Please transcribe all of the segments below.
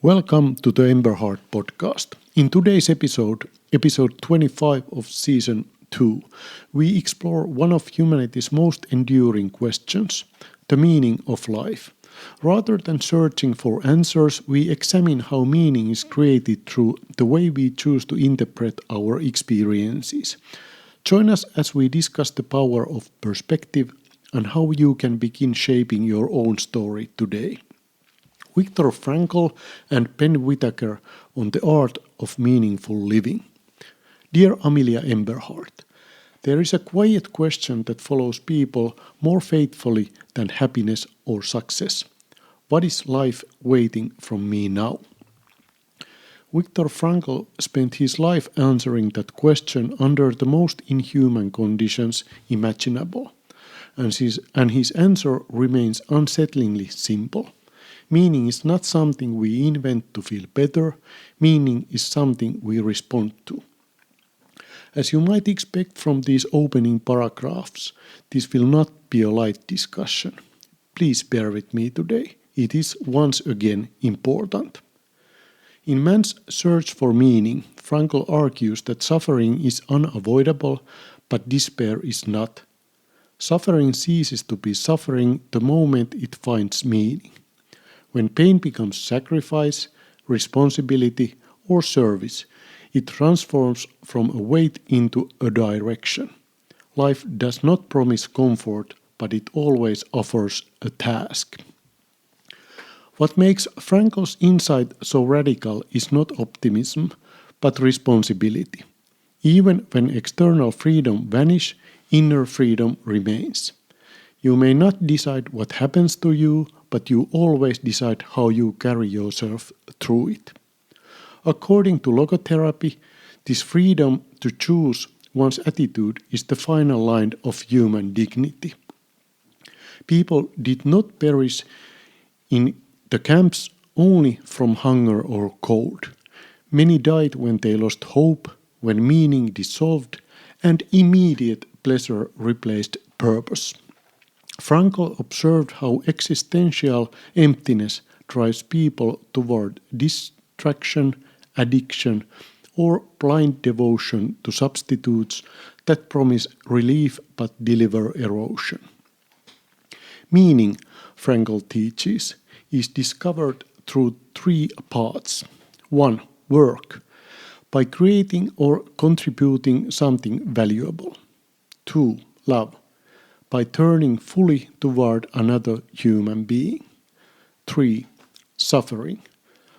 Welcome to the Emberhart podcast. In today's episode 25 of season 2, we explore one of humanity's most enduring questions, the meaning of life. Rather than searching for answers, we examine how meaning is created through the way we choose to interpret our experiences. Join us as we discuss the power of perspective and how you can begin shaping your own story today. Viktor Frankl and Whittaker on the art of meaningful living. Dear Amelia Emberhart, there is a quiet question that follows people more faithfully than happiness or success. What is life waiting from me now? Viktor Frankl spent his life answering that question under the most inhuman conditions imaginable, and his answer remains unsettlingly simple. Meaning is not something we invent to feel better, meaning is something we respond to. As you might expect from these opening paragraphs, this will not be a light discussion. Please bear with me today. It is once again important. In man's search for meaning, Frankl argues that suffering is unavoidable, but despair is not. Suffering ceases to be suffering the moment it finds meaning. When pain becomes sacrifice, responsibility, or service, it transforms from a weight into a direction. Life does not promise comfort, but it always offers a task. What makes Frankl's insight so radical is not optimism, but responsibility. Even when external freedom vanishes, inner freedom remains. You may not decide what happens to you, but you always decide how you carry yourself through it. According to logotherapy, this freedom to choose one's attitude is the final line of human dignity. People did not perish in the camps only from hunger or cold. Many died when they lost hope, when meaning dissolved, and immediate pleasure replaced purpose. Frankl observed how existential emptiness drives people toward distraction, addiction, or blind devotion to substitutes that promise relief but deliver erosion. Meaning, Frankl teaches, is discovered through three paths. 1. Work, by creating or contributing something valuable. 2. Love, by turning fully toward another human being. 3. Suffering,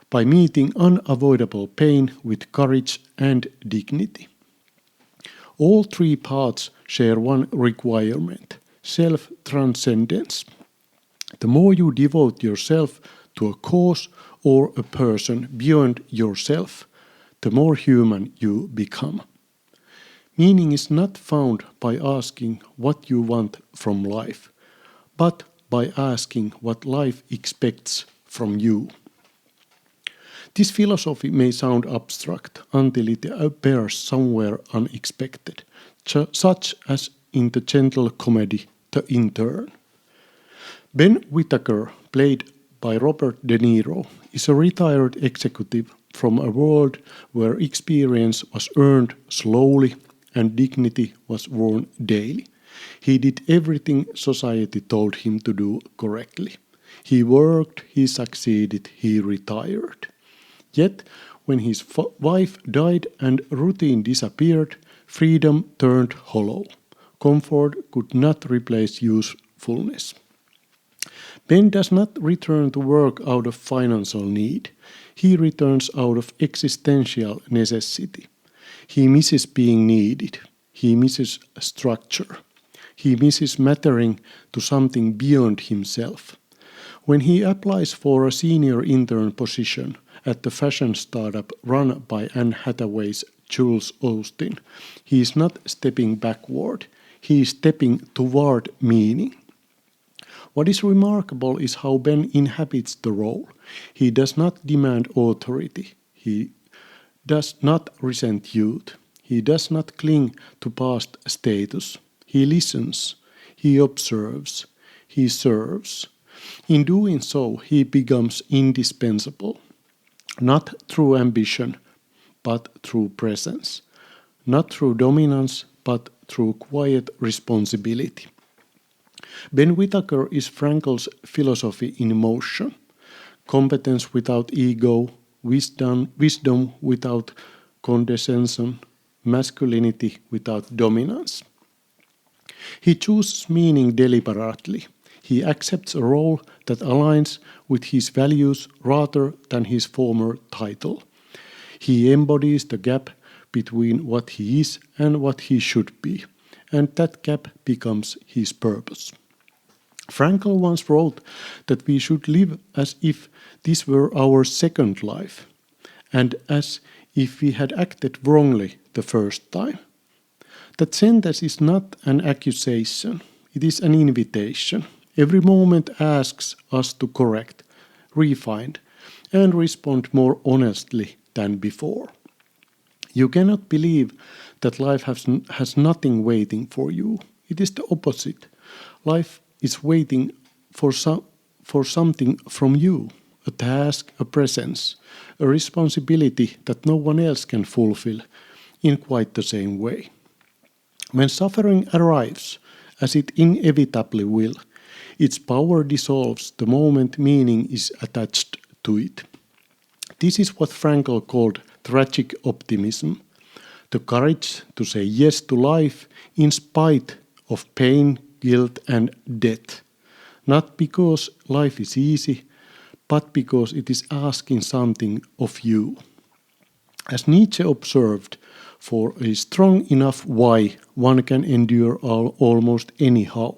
by meeting unavoidable pain with courage and dignity. All three paths share one requirement: self-transcendence. The more you devote yourself to a cause or a person beyond yourself, the more human you become. Meaning is not found by asking what you want from life, but by asking what life expects from you. This philosophy may sound abstract until it appears somewhere unexpected, such as in the gentle comedy The Intern. Ben Whittaker, played by Robert De Niro, is a retired executive from a world where experience was earned slowly and dignity was worn daily. He did everything society told him to do correctly. He worked, he succeeded, he retired. Yet, when his wife died and routine disappeared, freedom turned hollow. Comfort could not replace usefulness. Ben does not return to work out of financial need. He returns out of existential necessity. He misses being needed. He misses structure. He misses mattering to something beyond himself. When he applies for a senior intern position at the fashion startup run by Anne Hathaway's Jules Austin, he is not stepping backward. He is stepping toward meaning. What is remarkable is how Ben inhabits the role. He does not demand authority. He does not resent youth. He does not cling to past status. He listens. He observes. He serves. In doing so, he becomes indispensable. not through ambition, but through presence, not through dominance, but through quiet responsibility. Ben Whittaker is Frankl's philosophy in motion: competence without ego, wisdom without condescension, masculinity without dominance. He chooses meaning deliberately. He accepts a role that aligns with his values rather than his former title. He embodies the gap between what he is and what he should be, and that gap becomes his purpose. Frankl once wrote that we should live as if this were our second life, and as if we had acted wrongly the first time. That sentence is not an accusation, it is an invitation. Every moment asks us to correct, refine, and respond more honestly than before. You cannot believe that life has nothing waiting for you. It is the opposite. Life is waiting for something from you, a task, a presence, a responsibility that no one else can fulfill in quite the same way. When suffering arrives, as it inevitably will, its power dissolves the moment meaning is attached to it. This is what Frankl called tragic optimism, the courage to say yes to life in spite of pain, guilt, and death, not because life is easy, but because it is asking something of you. As Nietzsche observed, for a strong enough why, one can endure almost anyhow.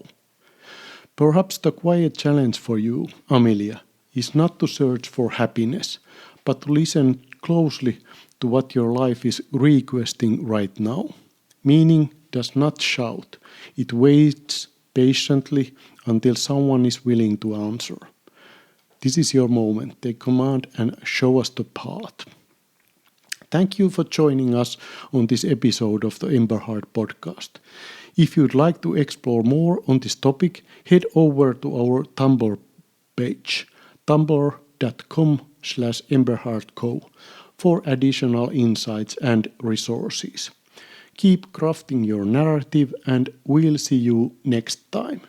Perhaps the quiet challenge for you, Amelia, is not to search for happiness, but to listen closely to what your life is requesting right now. Meaning does not shout, it waits patiently until someone is willing to answer. This is your moment. Take command and show us the path. Thank you for joining us on this episode of the Emberhart podcast. If you'd like to explore more on this topic, head over to our Tumblr page, tumblr.com/emberhartco, for additional insights and resources. Keep crafting your narrative, and we'll see you next time.